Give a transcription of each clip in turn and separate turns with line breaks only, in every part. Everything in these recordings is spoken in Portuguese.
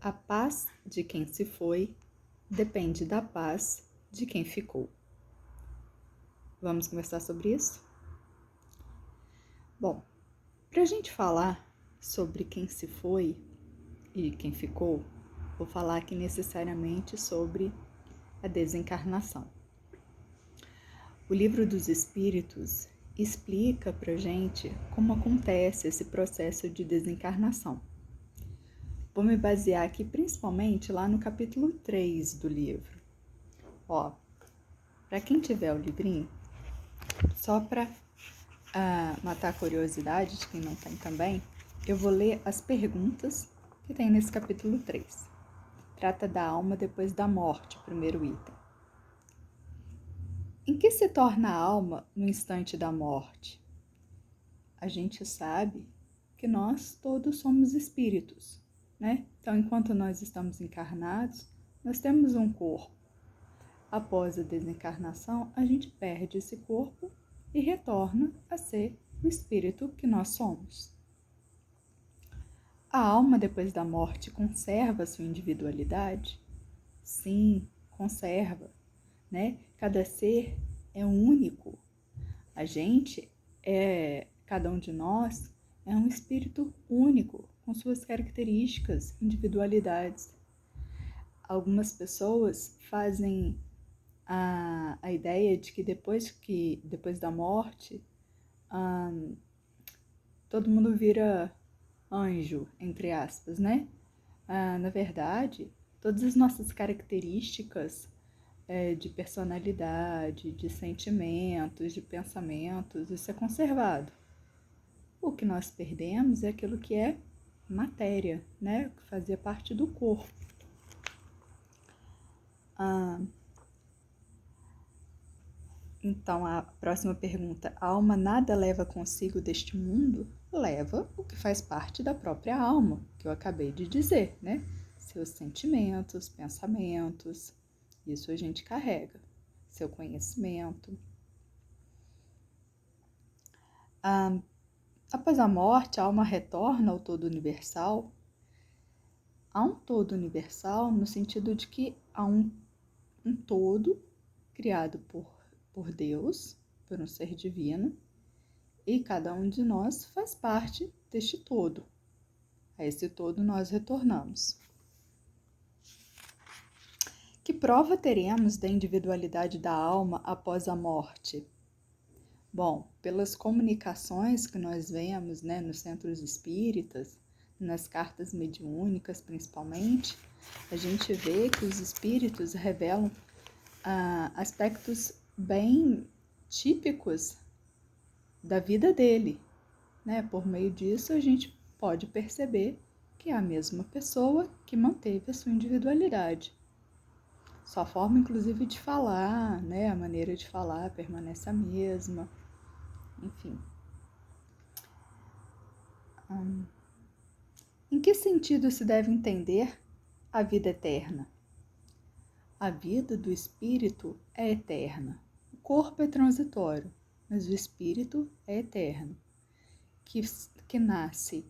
A paz de quem se foi depende da paz de quem ficou. Vamos conversar sobre isso? Bom, para a gente falar sobre quem se foi e quem ficou, vou falar aqui necessariamente sobre a desencarnação. O Livro dos Espíritos explica para a gente como acontece esse processo de desencarnação. Vou me basear aqui principalmente lá no capítulo 3 do livro. Para quem tiver o livrinho, só para matar a curiosidade de quem não tem também, eu vou ler as perguntas que tem nesse capítulo 3. Trata da alma depois da morte, primeiro item. Em que se torna a alma no instante da morte? A gente sabe que nós todos somos espíritos, né? Então, enquanto nós estamos encarnados, nós temos um corpo. Após a desencarnação, a gente perde esse corpo e retorna a ser o espírito que nós somos. A alma, depois da morte, conserva sua individualidade? Sim, conserva, né? Cada ser é único. Cada um de nós é um espírito único, com suas características, individualidades. Algumas pessoas fazem a ideia de que depois da morte, todo mundo vira anjo, entre aspas, né? Na verdade, todas as nossas características de personalidade, de sentimentos, de pensamentos, isso é conservado. O que nós perdemos é aquilo que é matéria, né? Que fazia parte do corpo. Então, a próxima pergunta: a alma nada leva consigo deste mundo? Leva o que faz parte da própria alma, que eu acabei de dizer, né? Seus sentimentos, pensamentos, isso a gente carrega. Seu conhecimento. Após a morte, a alma retorna ao todo universal? Há um todo universal no sentido de que há um todo criado por Deus, por um ser divino, e cada um de nós faz parte deste todo. A esse todo nós retornamos. Que prova teremos da individualidade da alma após a morte? Bom, pelas comunicações que nós vemos, né, nos centros espíritas, nas cartas mediúnicas principalmente, a gente vê que os espíritos revelam aspectos bem típicos da vida dele, né? Por meio disso, a gente pode perceber que é a mesma pessoa que manteve a sua individualidade. Sua forma, inclusive, de falar, né? A maneira de falar permanece a mesma. Enfim. Em que sentido se deve entender a vida eterna? A vida do espírito é eterna. O corpo é transitório, mas o espírito é eterno, que nasce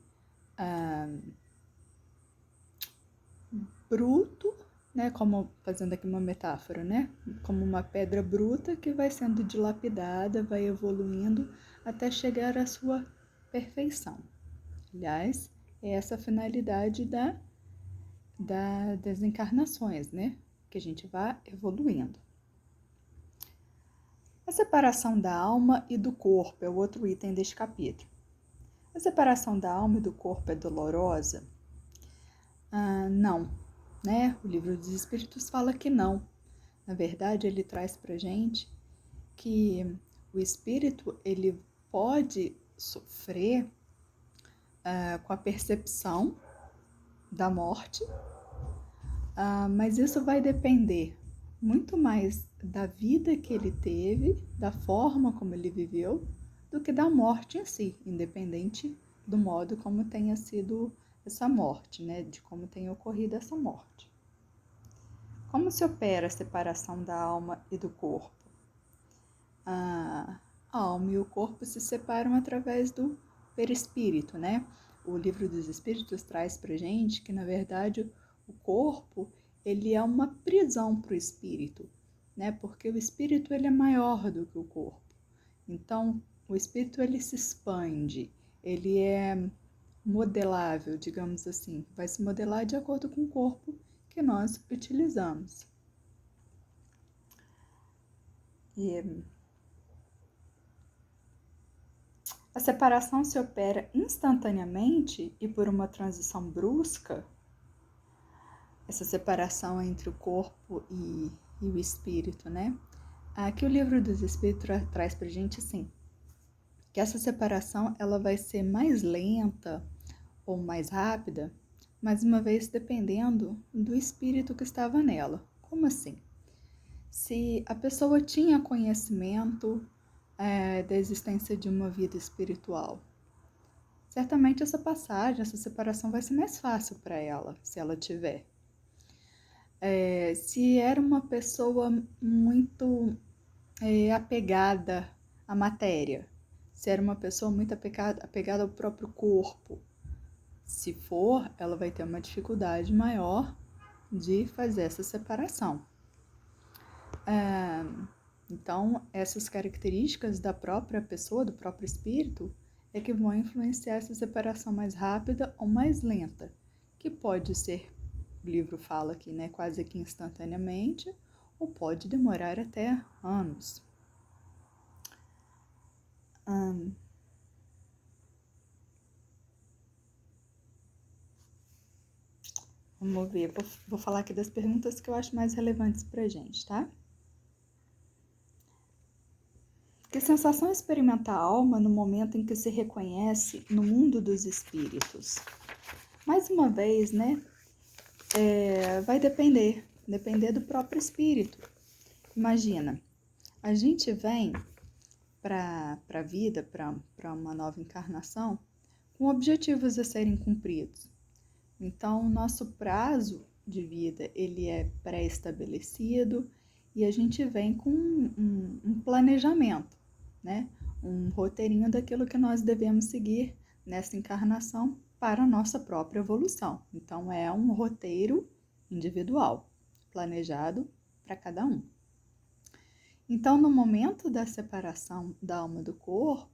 bruto, né, como fazendo aqui uma metáfora, né, como uma pedra bruta que vai sendo dilapidada, vai evoluindo até chegar à sua perfeição. Aliás, é essa a finalidade das encarnações, né, que a gente vá evoluindo. A separação da alma e do corpo é o outro item deste capítulo. A separação da alma e do corpo é dolorosa? Não, né? O Livro dos Espíritos fala que não. Na verdade, ele traz pra gente que o espírito ele pode sofrer com a percepção da morte, mas isso vai depender muito mais da vida que ele teve, da forma como ele viveu, do que da morte em si, independente do modo como tenha sido essa morte, né? De como tenha ocorrido essa morte. Como se opera a separação da alma e do corpo? A alma e o corpo se separam através do perispírito, né? O Livro dos Espíritos traz pra gente que, na verdade, o corpo, ele é uma prisão para o espírito, né? Porque o espírito, ele é maior do que o corpo. Então, o espírito, ele se expande, ele é modelável, digamos assim, vai se modelar de acordo com o corpo que nós utilizamos. E a separação se opera instantaneamente e por uma transição brusca. Essa separação entre o corpo e o espírito, né? Aqui o Livro dos Espíritos traz pra gente assim, que essa separação ela vai ser mais lenta ou mais rápida, mais uma vez dependendo do espírito que estava nela. Como assim? Se a pessoa tinha conhecimento da existência de uma vida espiritual, certamente essa passagem, essa separação vai ser mais fácil para ela, se ela tiver. Se era uma pessoa muito apegada à matéria, se era uma pessoa muito apegada ao próprio corpo, se for, ela vai ter uma dificuldade maior de fazer essa separação. Então, essas características da própria pessoa, do próprio espírito, é que vão influenciar essa separação mais rápida ou mais lenta, que pode ser, o livro fala aqui, né, quase que instantaneamente, ou pode demorar até anos. Vamos ver, vou falar aqui das perguntas que eu acho mais relevantes pra gente, tá? Que sensação experimenta a alma no momento em que se reconhece no mundo dos espíritos? Mais uma vez, né? Vai depender do próprio espírito. Imagina, a gente vem para a vida, para uma nova encarnação, com objetivos a serem cumpridos. Então, o nosso prazo de vida, ele é pré-estabelecido e a gente vem com um planejamento, né? Um roteirinho daquilo que nós devemos seguir nessa encarnação para a nossa própria evolução. Então, é um roteiro individual, planejado para cada um. Então, no momento da separação da alma do corpo,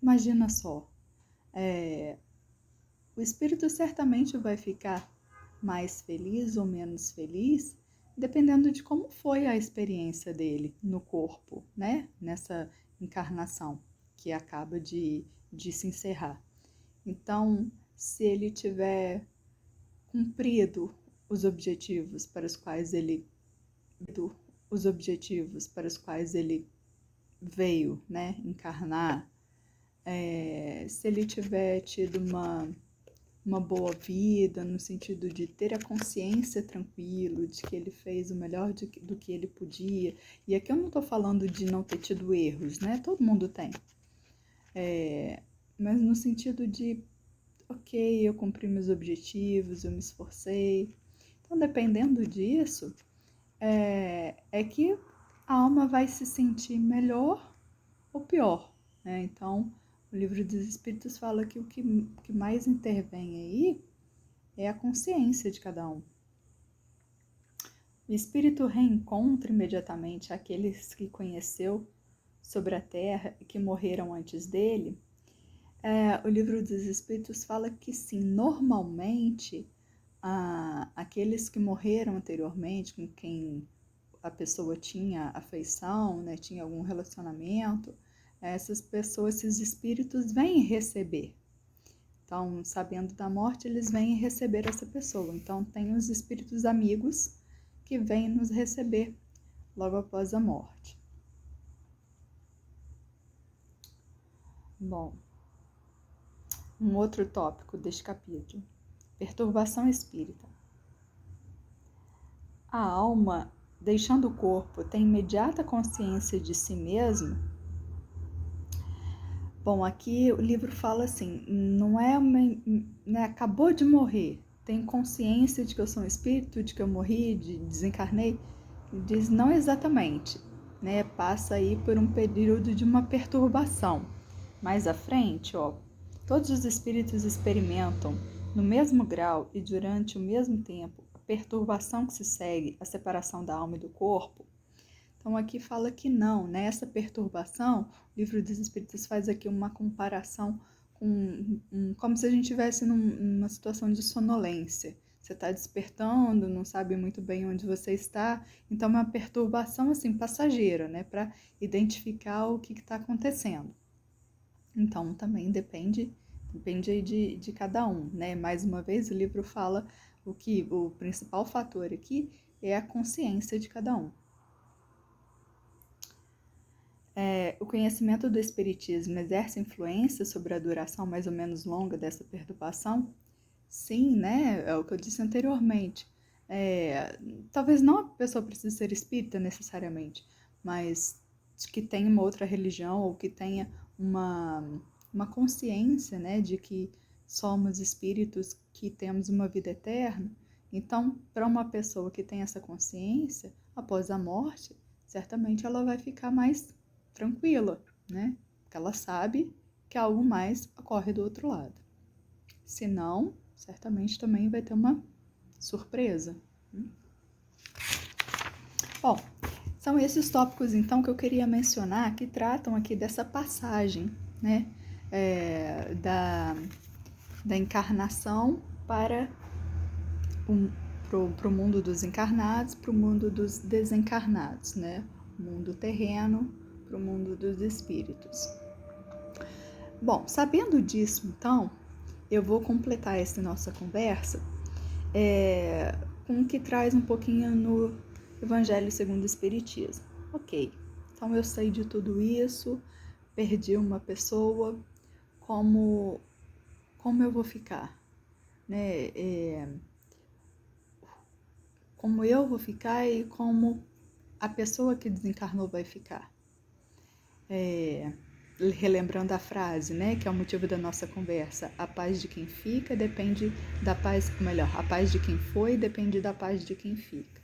imagina só, o espírito certamente vai ficar mais feliz ou menos feliz, dependendo de como foi a experiência dele no corpo, né? Nessa encarnação que acaba de se encerrar. Então, se ele tiver cumprido os objetivos para os quais ele veio, né, encarnar, se ele tiver tido uma boa vida, no sentido de ter a consciência tranquilo, de que ele fez o melhor do que ele podia. E aqui eu não estou falando de não ter tido erros, né? Todo mundo tem. Mas no sentido de, ok, eu cumpri meus objetivos, eu me esforcei. Então, dependendo disso, é que a alma vai se sentir melhor ou pior, né? Então, o Livro dos Espíritos fala que o que mais intervém aí é a consciência de cada um. O espírito reencontra imediatamente aqueles que conheceu sobre a terra e que morreram antes dele. O Livro dos Espíritos fala que sim, normalmente aqueles que morreram anteriormente, com quem a pessoa tinha afeição, né, tinha algum relacionamento, essas pessoas, esses espíritos vêm receber. Então, sabendo da morte, eles vêm receber essa pessoa. Então, tem os espíritos amigos que vêm nos receber logo após a morte. Bom, um outro tópico deste capítulo: perturbação espírita. A alma, deixando o corpo, tem imediata consciência de si mesmo? Bom, aqui o livro fala assim, não é né, acabou de morrer, tem consciência de que eu sou um espírito, de que eu morri, desencarnei? Diz não exatamente, né? Passa aí por um período de uma perturbação. Mais à frente, todos os espíritos experimentam no mesmo grau e durante o mesmo tempo a perturbação que se segue à separação da alma e do corpo. Então aqui fala que não, né? Essa perturbação, o Livro dos Espíritos faz aqui uma comparação com como se a gente estivesse numa situação de sonolência. Você está despertando, não sabe muito bem onde você está, então é uma perturbação assim passageira, né? Para identificar o que está acontecendo. Então também depende aí de cada um, né? Mais uma vez o livro fala o principal fator aqui é a consciência de cada um. O conhecimento do espiritismo exerce influência sobre a duração mais ou menos longa dessa perturbação? Sim, né? É o que eu disse anteriormente. Talvez não a pessoa precise ser espírita necessariamente, mas que tenha uma outra religião ou que tenha uma consciência, né, de que somos espíritos que temos uma vida eterna. Então, para uma pessoa que tem essa consciência, após a morte, certamente ela vai ficar mais tranquila, né? Porque ela sabe que algo mais ocorre do outro lado. Se não, certamente também vai ter uma surpresa. Bom, são esses tópicos então que eu queria mencionar que tratam aqui dessa passagem, né? Da encarnação para o mundo dos encarnados, para o mundo dos desencarnados, né? O mundo terreno para o mundo dos espíritos. Bom, sabendo disso, então, eu vou completar essa nossa conversa com o que traz um pouquinho no Evangelho segundo o Espiritismo. Ok, então eu sei de tudo isso, perdi uma pessoa, como eu vou ficar? Né? Como eu vou ficar e como a pessoa que desencarnou vai ficar. Relembrando a frase, né, que é o motivo da nossa conversa, a paz de quem fica depende da paz, a paz de quem foi depende da paz de quem fica.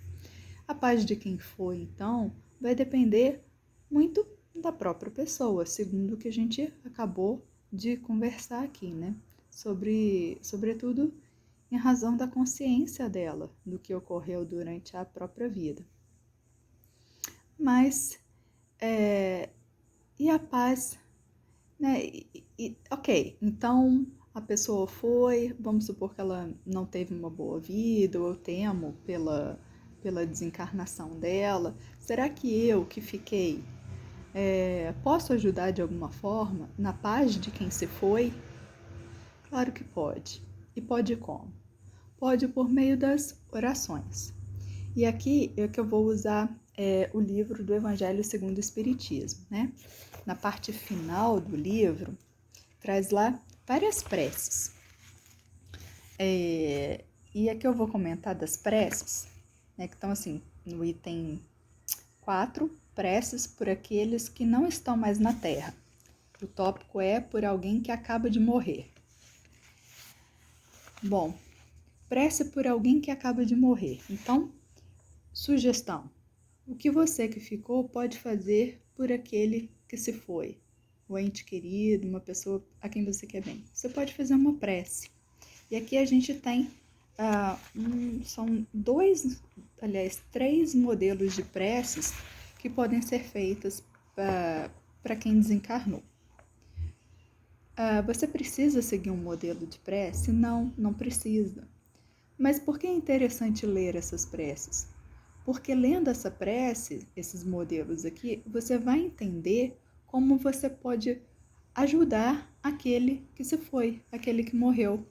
A paz de quem foi, então, vai depender muito da própria pessoa, segundo o que a gente acabou de conversar aqui, né, sobretudo em razão da consciência dela, do que ocorreu durante a própria vida. Mas, e a paz, né? Ok, então a pessoa foi, vamos supor que ela não teve uma boa vida, ou eu temo pela desencarnação dela. Será que eu que fiquei posso ajudar de alguma forma na paz de quem se foi? Claro que pode. E pode como? Pode por meio das orações. E aqui é que eu vou usar o livro do Evangelho segundo o Espiritismo, né? Na parte final do livro, traz lá várias preces. E aqui eu vou comentar das preces, né? Que estão assim, no item 4, preces por aqueles que não estão mais na Terra. O tópico é por alguém que acaba de morrer. Bom, prece por alguém que acaba de morrer. Então, sugestão. O que você que ficou pode fazer por aquele que se foi? O ente querido, uma pessoa a quem você quer bem. Você pode fazer uma prece. E aqui a gente tem, são três modelos de preces que podem ser feitas para quem desencarnou. Você precisa seguir um modelo de prece? Não, não precisa. Mas por que é interessante ler essas preces? Porque lendo essa prece, esses modelos aqui, você vai entender como você pode ajudar aquele que se foi, aquele que morreu.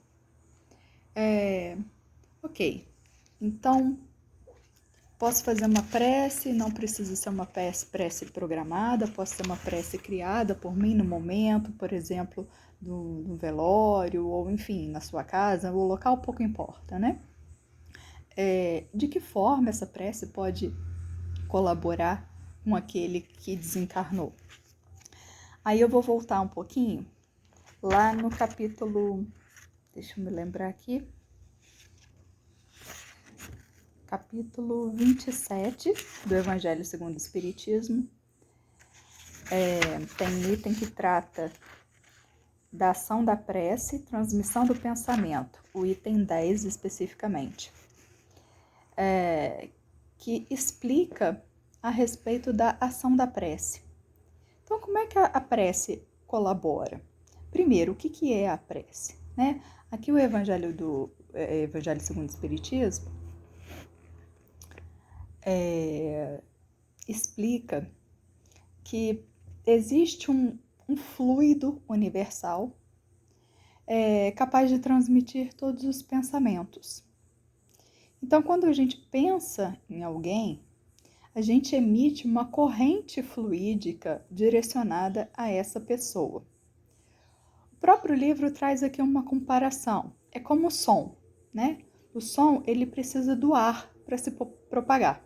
Ok, então posso fazer uma prece, não precisa ser uma prece programada, posso ser uma prece criada por mim no momento, por exemplo, no velório, ou enfim, na sua casa, o local pouco importa, né? De que forma essa prece pode colaborar com aquele que desencarnou? Aí eu vou voltar um pouquinho lá no capítulo, deixa eu me lembrar aqui, capítulo 27 do Evangelho segundo o Espiritismo. Tem item que trata da ação da prece, transmissão do pensamento, o item 10 especificamente. que explica a respeito da ação da prece. Então, como é que a prece colabora? Primeiro, o que é a prece? Né? Aqui o Evangelho segundo o Espiritismo explica que existe um fluido universal capaz de transmitir todos os pensamentos. Então, quando a gente pensa em alguém, a gente emite uma corrente fluídica direcionada a essa pessoa. O próprio livro traz aqui uma comparação. É como o som, né? O som, ele precisa do ar para se propagar.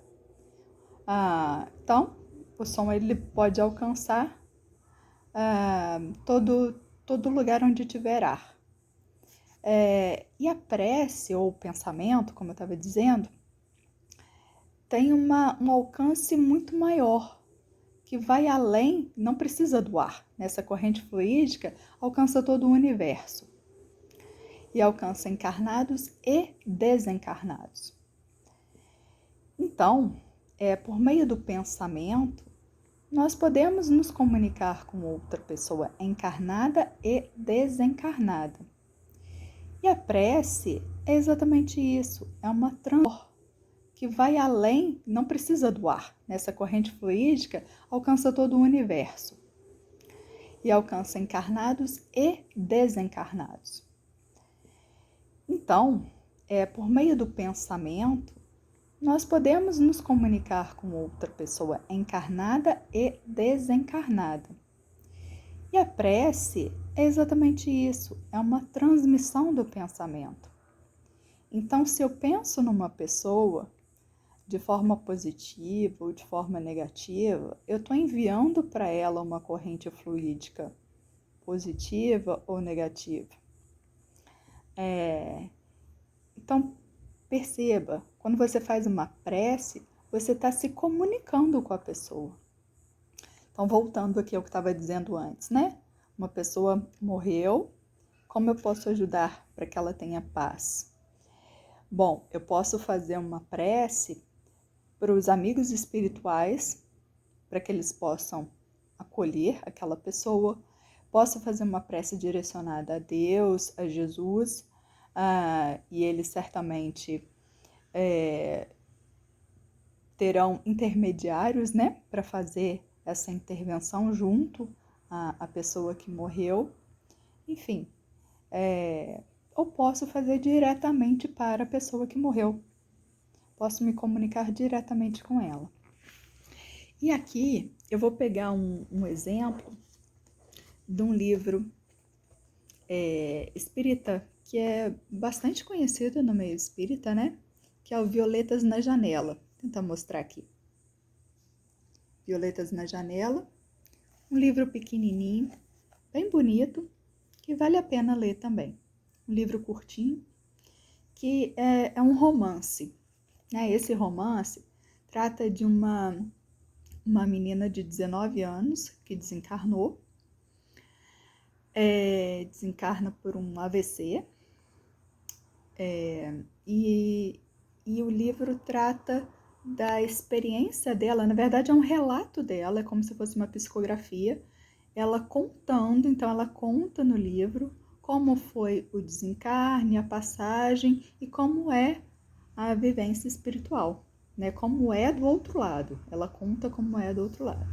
Então, o som ele pode alcançar todo lugar onde tiver ar. E a prece, ou o pensamento, como eu estava dizendo, tem um alcance muito maior, que vai além, não precisa do ar. Nessa corrente fluídica, alcança todo o universo. E alcança encarnados e desencarnados. Então, por meio do pensamento, nós podemos nos comunicar com outra pessoa encarnada e desencarnada. E a prece é exatamente isso, é uma transformação que vai além, não precisa do ar. Nessa corrente fluídica, alcança todo o universo. E alcança encarnados e desencarnados. Então, por meio do pensamento, nós podemos nos comunicar com outra pessoa encarnada e desencarnada. E a prece é exatamente isso, é uma transmissão do pensamento. Então, se eu penso numa pessoa de forma positiva ou de forma negativa, eu estou enviando para ela uma corrente fluídica positiva ou negativa. Então, perceba, quando você faz uma prece, você está se comunicando com a pessoa. Então, voltando aqui ao que estava dizendo antes, né? Uma pessoa morreu, como eu posso ajudar para que ela tenha paz? Bom, eu posso fazer uma prece para os amigos espirituais, para que eles possam acolher aquela pessoa. Posso fazer uma prece direcionada a Deus, a Jesus, e eles certamente terão intermediários, né, para fazer essa intervenção junto à pessoa que morreu. Enfim, ou posso fazer diretamente para a pessoa que morreu. Posso me comunicar diretamente com ela. E aqui eu vou pegar um exemplo de um livro espírita que é bastante conhecido no meio espírita, né? Que é o Violetas na Janela. Vou tentar mostrar aqui. Violetas na Janela, um livro pequenininho, bem bonito, que vale a pena ler também. Um livro curtinho, que é um romance. Esse romance trata de uma menina de 19 anos que desencarnou, desencarna por um AVC, e o livro trata da experiência dela, na verdade é um relato dela, é como se fosse uma psicografia, ela contando, então ela conta no livro como foi o desencarne, a passagem e como é a vivência espiritual, né? Como é do outro lado, ela conta como é do outro lado.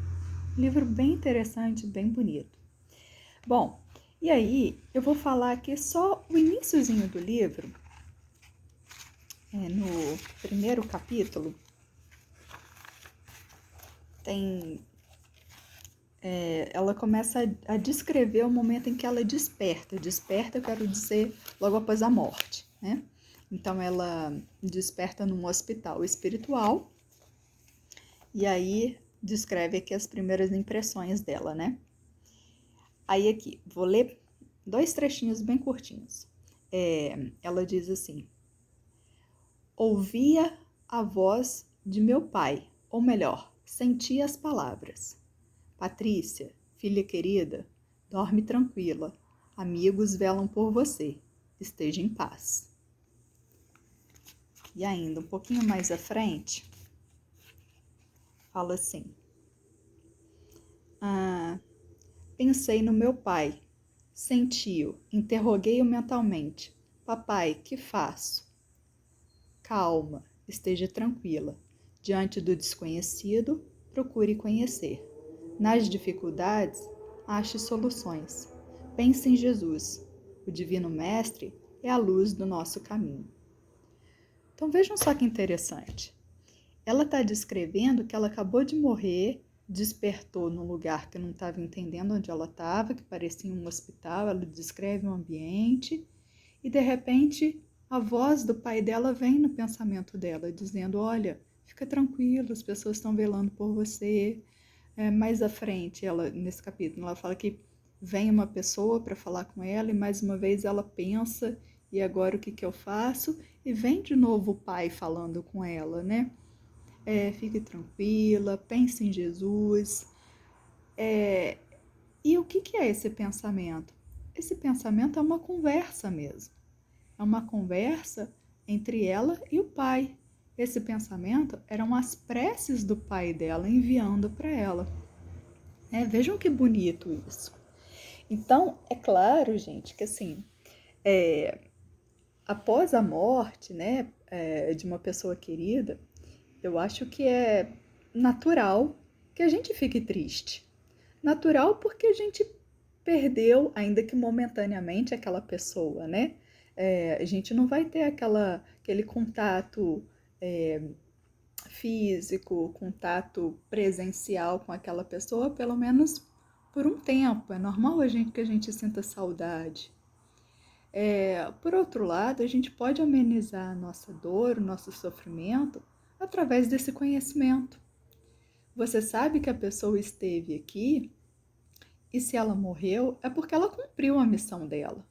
Livro bem interessante, bem bonito. Bom, e aí eu vou falar aqui só o iniciozinho do livro, no primeiro capítulo, ela começa a descrever o momento em que ela desperta. Desperta, eu quero dizer, logo após a morte, né? Então, ela desperta num hospital espiritual e aí descreve aqui as primeiras impressões dela, né? Aí aqui, vou ler 2 trechinhos bem curtinhos. Ela diz assim: ouvia a voz de meu pai, ou melhor, sentia as palavras. Patrícia, filha querida, dorme tranquila. Amigos velam por você. Esteja em paz. E ainda um pouquinho mais à frente, fala assim: pensei no meu pai, senti-o, interroguei-o mentalmente. Papai, que faço? Calma, esteja tranquila. Diante do desconhecido, procure conhecer. Nas dificuldades, ache soluções. Pense em Jesus. O Divino Mestre é a luz do nosso caminho. Então vejam só que interessante. Ela está descrevendo que ela acabou de morrer, despertou num lugar que não estava entendendo onde ela estava, que parecia um hospital. Ela descreve o ambiente e, de repente, a voz do pai dela vem no pensamento dela, dizendo: olha, fica tranquilo, as pessoas estão velando por você. Mais à frente, nesse capítulo, ela fala que vem uma pessoa para falar com ela e mais uma vez ela pensa: e agora o que eu faço? E vem de novo o pai falando com ela, né? Fique tranquila, pense em Jesus. E o que é esse pensamento? Esse pensamento é uma conversa mesmo. É uma conversa entre ela e o pai. Esse pensamento eram as preces do pai dela enviando para ela. Vejam que bonito isso. Então, é claro, gente, que assim, após a morte, né, de uma pessoa querida, eu acho que é natural que a gente fique triste. Natural porque a gente perdeu, ainda que momentaneamente, aquela pessoa, né? A gente não vai ter aquele contato físico, contato presencial com aquela pessoa, pelo menos por um tempo. É normal que a gente sinta saudade. Por outro lado, a gente pode amenizar a nossa dor, o nosso sofrimento, através desse conhecimento. Você sabe que a pessoa esteve aqui e se ela morreu é porque ela cumpriu a missão dela.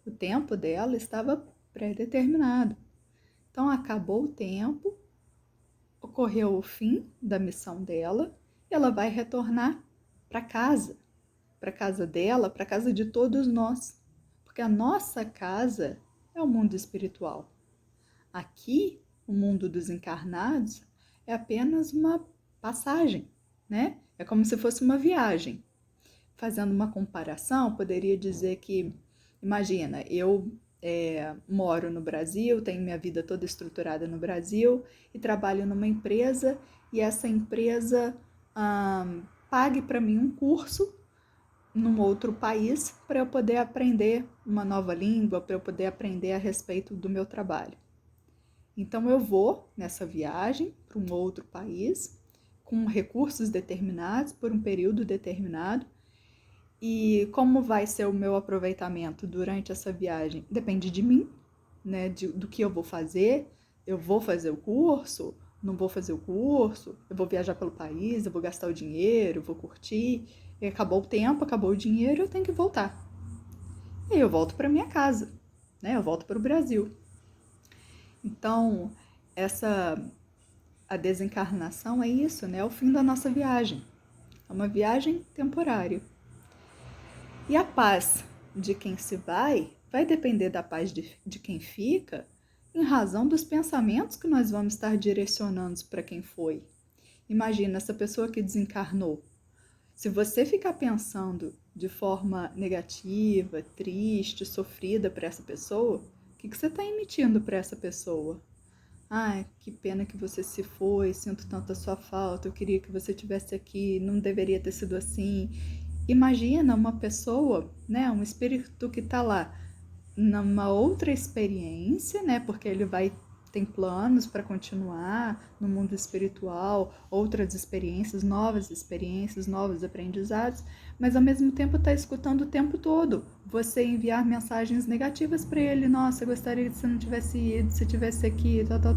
O tempo dela estava pré-determinado. Então, acabou o tempo, ocorreu o fim da missão dela e ela vai retornar para casa dela, para casa de todos nós. Porque a nossa casa é o mundo espiritual. Aqui, o mundo dos encarnados é apenas uma passagem, né? É como se fosse uma viagem. Fazendo uma comparação, poderia dizer que, imagina, eu moro no Brasil, tenho minha vida toda estruturada no Brasil e trabalho numa empresa e essa empresa pague para mim um curso num outro país para eu poder aprender uma nova língua, para eu poder aprender a respeito do meu trabalho. Então eu vou nessa viagem para um outro país com recursos determinados por um período determinado. E como vai ser o meu aproveitamento durante essa viagem? Depende de mim, né? Do que eu vou fazer. Eu vou fazer o curso? Não vou fazer o curso? Eu vou viajar pelo país? Eu vou gastar o dinheiro? Eu vou curtir? E acabou o tempo, acabou o dinheiro, eu tenho que voltar. E aí eu volto para minha casa, né? Eu volto para o Brasil. Então, a desencarnação é isso, né? É o fim da nossa viagem. É uma viagem temporária. E a paz de quem se vai depender da paz de quem fica, em razão dos pensamentos que nós vamos estar direcionando para quem foi. Imagina essa pessoa que desencarnou. Se você ficar pensando de forma negativa, triste, sofrida para essa pessoa, o que você está emitindo para essa pessoa? Ai, que pena que você se foi, sinto tanto a sua falta, eu queria que você estivesse aqui, não deveria ter sido assim. Imagina uma pessoa, né, um espírito que está lá numa outra experiência, né, porque ele tem planos para continuar no mundo espiritual, outras experiências, novos aprendizados, mas ao mesmo tempo está escutando o tempo todo você enviar mensagens negativas para ele. Nossa, eu gostaria que você não tivesse ido, se tivesse aqui, tal.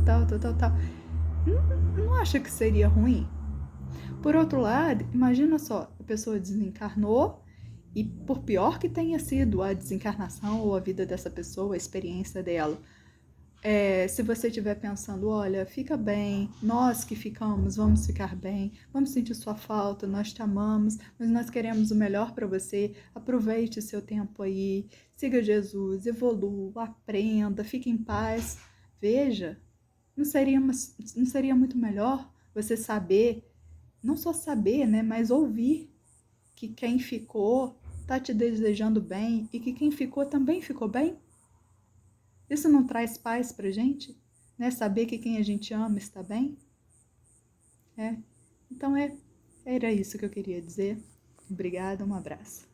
Não acha que seria ruim? Por outro lado, imagina só, a pessoa desencarnou e por pior que tenha sido a desencarnação ou a vida dessa pessoa, a experiência dela, se você estiver pensando, olha, fica bem, nós que ficamos, vamos ficar bem, vamos sentir sua falta, nós te amamos, mas nós queremos o melhor para você, aproveite seu tempo aí, siga Jesus, evolua, aprenda, fique em paz. Veja, Não seria muito melhor você saber, não só saber, né, mas ouvir que quem ficou tá te desejando bem e que quem ficou também ficou bem? Isso não traz paz pra gente? Né? Saber que quem a gente ama está bem? É. Então era isso que eu queria dizer. Obrigada, um abraço.